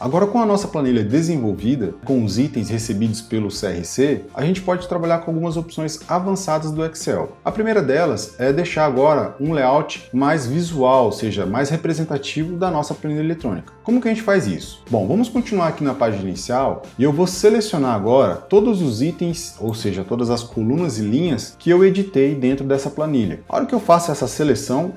Agora, com a nossa planilha desenvolvida, com os itens recebidos pelo CRC, a gente pode trabalhar com algumas opções avançadas do Excel. A primeira delas é deixar agora um layout mais visual, ou seja, mais representativo da nossa planilha eletrônica. Como que a gente faz isso? Bom, vamos continuar aqui na página inicial e eu vou selecionar agora todos os itens, ou seja, todas as colunas e linhas que eu editei dentro dessa planilha. A hora que eu faço essa seleção,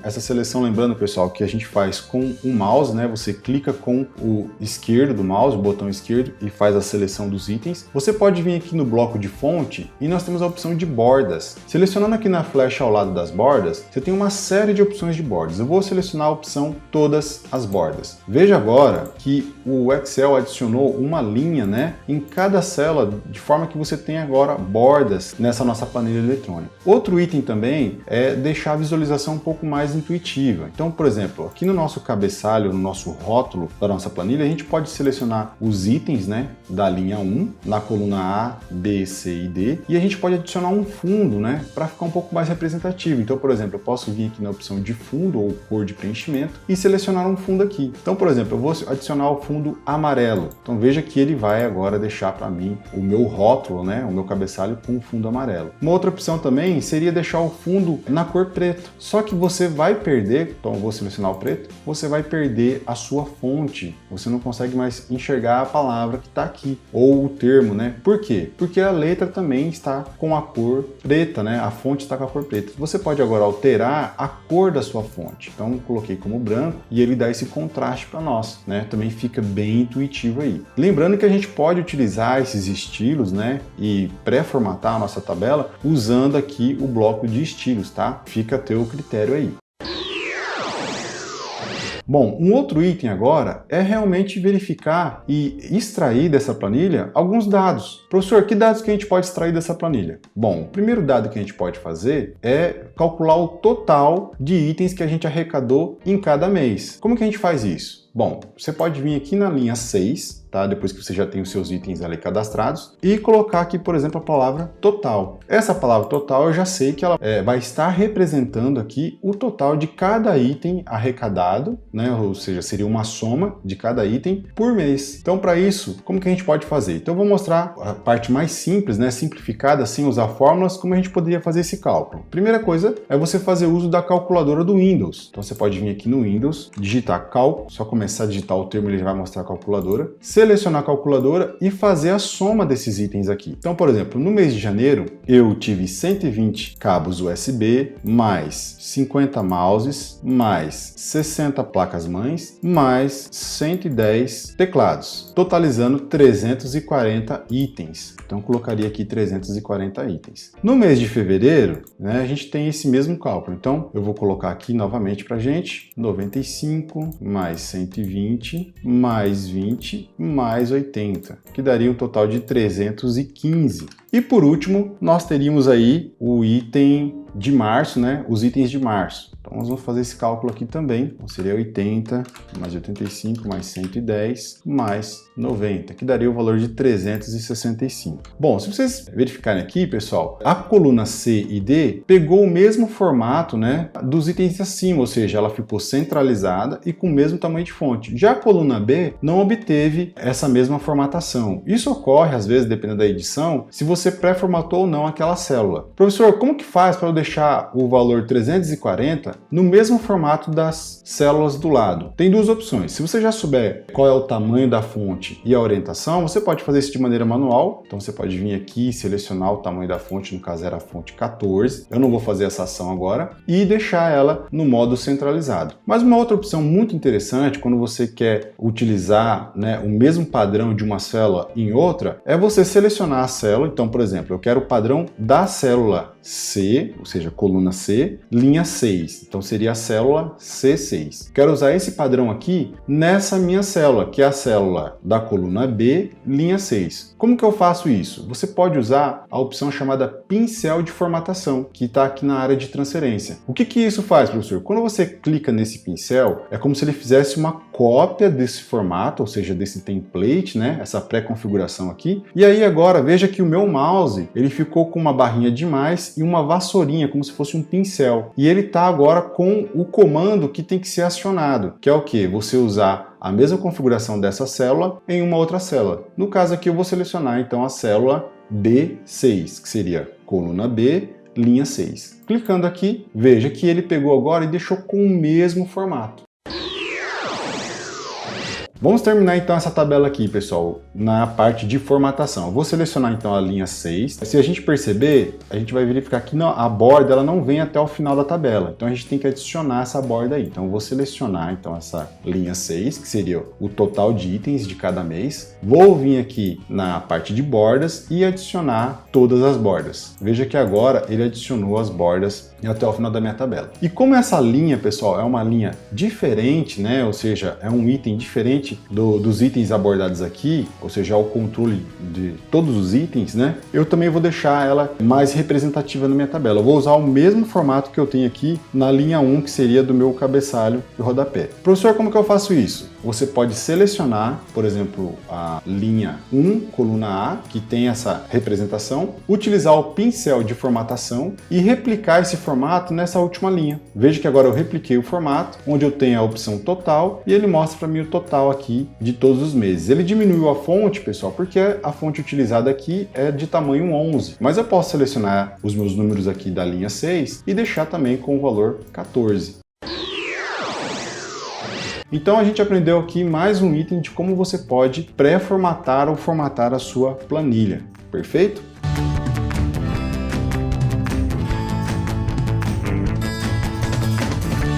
lembrando, pessoal, que a gente faz com o mouse, né? Você clica com o esquerdo do mouse, o botão esquerdo, e faz a seleção dos itens. Você pode vir aqui no bloco de fonte e nós temos a opção de bordas. Selecionando aqui na flecha ao lado das bordas, você tem uma série de opções de bordas. Eu vou selecionar a opção todas as bordas. Veja agora que o Excel adicionou uma linha, né, em cada célula, de forma que você tem agora bordas nessa nossa planilha eletrônica. Outro item também é deixar a visualização um pouco mais intuitiva. Então, por exemplo, aqui no nosso cabeçalho, no nosso rótulo da nossa planilha, a gente pode selecionar os itens, né, da linha 1, na coluna A, B, C e D, e a gente pode adicionar um fundo, né, para ficar um pouco mais representativo. Então, por exemplo, eu posso vir aqui na opção de fundo ou cor de preenchimento e selecionar um fundo aqui. Então, por exemplo, eu vou adicionar o fundo amarelo. Então, veja que ele vai agora deixar para mim o meu rótulo, né, o meu cabeçalho com o fundo amarelo. Uma outra opção também seria deixar o fundo na cor preto. Só que você vai perder, então eu vou selecionar o preto, você vai perder a sua fonte. Você não consegue mais enxergar a palavra que está aqui, ou o termo, né? Por quê? Porque a letra também está com a cor preta, né? A fonte está com a cor preta. Você pode agora alterar a cor da sua fonte. Então eu coloquei como branco e ele dá esse contraste para nós, né? Também fica bem intuitivo aí. Lembrando que a gente pode utilizar esses estilos, né? E pré-formatar a nossa tabela usando aqui o bloco de estilos, tá? Fica a teu critério aí. Bom, um outro item agora é realmente verificar e extrair dessa planilha alguns dados. Professor, que dados que a gente pode extrair dessa planilha? Bom, o primeiro dado que a gente pode fazer é calcular o total de itens que a gente arrecadou em cada mês. Como que a gente faz isso? Bom, você pode vir aqui na linha 6, tá? Depois que você já tem os seus itens ali cadastrados, e colocar aqui, por exemplo, a palavra total. Essa palavra total eu já sei que ela vai estar representando aqui o total de cada item arrecadado, né? Ou seja, seria uma soma de cada item por mês. Então, para isso, como que a gente pode fazer? Então, eu vou mostrar a parte mais simples, né? Simplificada, sem usar fórmulas, como a gente poderia fazer esse cálculo. Primeira coisa é você fazer uso da calculadora do Windows. Então, você pode vir aqui no Windows, digitar cálculo, só começar a digitar o termo, ele já vai mostrar a calculadora, selecionar a calculadora e fazer a soma desses itens aqui. Então, por exemplo, no mês de janeiro, eu tive 120 cabos USB, mais 50 mouses, mais 60 placas-mães, mais 110 teclados, totalizando 340 itens. Então, colocaria aqui 340 itens. No mês de fevereiro, né, a gente tem esse mesmo cálculo. Então, eu vou colocar aqui novamente para a gente, 95 mais 120 mais 20 mais 80, que daria um total de 315. E por último, nós teríamos aí o item de março, né? Os itens de março. Então nós vamos fazer esse cálculo aqui também. Então, seria 80 mais 85 mais 110 mais 90, que daria o valor de 365. Bom, se vocês verificarem aqui, pessoal, a coluna C e D pegou o mesmo formato, né, dos itens acima, ou seja, ela ficou centralizada e com o mesmo tamanho de fonte. Já a coluna B não obteve essa mesma formatação. Isso ocorre, às vezes, dependendo da edição, se você pré-formatou ou não aquela célula. Professor, como que faz para eu deixar o valor 340 no mesmo formato das células do lado? Tem duas opções. Se você já souber qual é o tamanho da fonte e a orientação, você pode fazer isso de maneira manual. Então você pode vir aqui e selecionar o tamanho da fonte, no caso era a fonte 14. Eu não vou fazer essa ação agora, e deixar ela no modo centralizado. Mas uma outra opção muito interessante, quando você quer utilizar, né, o mesmo padrão de uma célula em outra, é você selecionar a célula. Então, por exemplo, eu quero o padrão da célula C, ou seja, coluna C, linha 6. Então seria a célula C6. Quero usar esse padrão aqui nessa minha célula, que é a célula da coluna B, linha 6. Como que eu faço isso? Você pode usar a opção chamada pincel de formatação, que está aqui na área de transferência. O que que isso faz, professor? Quando você clica nesse pincel, é como se ele fizesse uma cópia desse formato, ou seja, desse template, né? Essa pré-configuração aqui. E aí agora, veja que o meu mouse, ele ficou com uma barrinha de mais e uma vassourinha, como se fosse um pincel. E ele está agora com o comando que tem que ser acionado, que é o que? Você usar a mesma configuração dessa célula em uma outra célula. No caso aqui eu vou selecionar então a célula B6, que seria coluna B, linha 6. Clicando aqui, veja que ele pegou agora e deixou com o mesmo formato. Vamos terminar então essa tabela aqui, pessoal, na parte de formatação. Eu vou selecionar então a linha 6. Se a gente perceber, a gente vai verificar que a borda ela não vem até o final da tabela. Então a gente tem que adicionar essa borda aí. Então eu vou selecionar então essa linha 6, que seria o total de itens de cada mês. Vou vir aqui na parte de bordas e adicionar todas as bordas. Veja que agora ele adicionou as bordas até o final da minha tabela. E como essa linha, pessoal, é uma linha diferente, né? Ou seja, é um item diferente dos itens abordados aqui, ou seja, o controle de todos os itens, né? Eu também vou deixar ela mais representativa na minha tabela. Eu vou usar o mesmo formato que eu tenho aqui na linha 1, que seria do meu cabeçalho e rodapé. Professor, como que eu faço isso? Você pode selecionar, por exemplo, a linha 1, coluna A, que tem essa representação, utilizar o pincel de formatação e replicar esse formato nessa última linha. Veja que agora eu repliquei o formato, onde eu tenho a opção total e ele mostra para mim o total aqui de todos os meses. Ele diminuiu a fonte, pessoal, porque a fonte utilizada aqui é de tamanho 11, mas eu posso selecionar os meus números aqui da linha 6 e deixar também com o valor 14. Então a gente aprendeu aqui mais um item de como você pode pré-formatar ou formatar a sua planilha. Perfeito?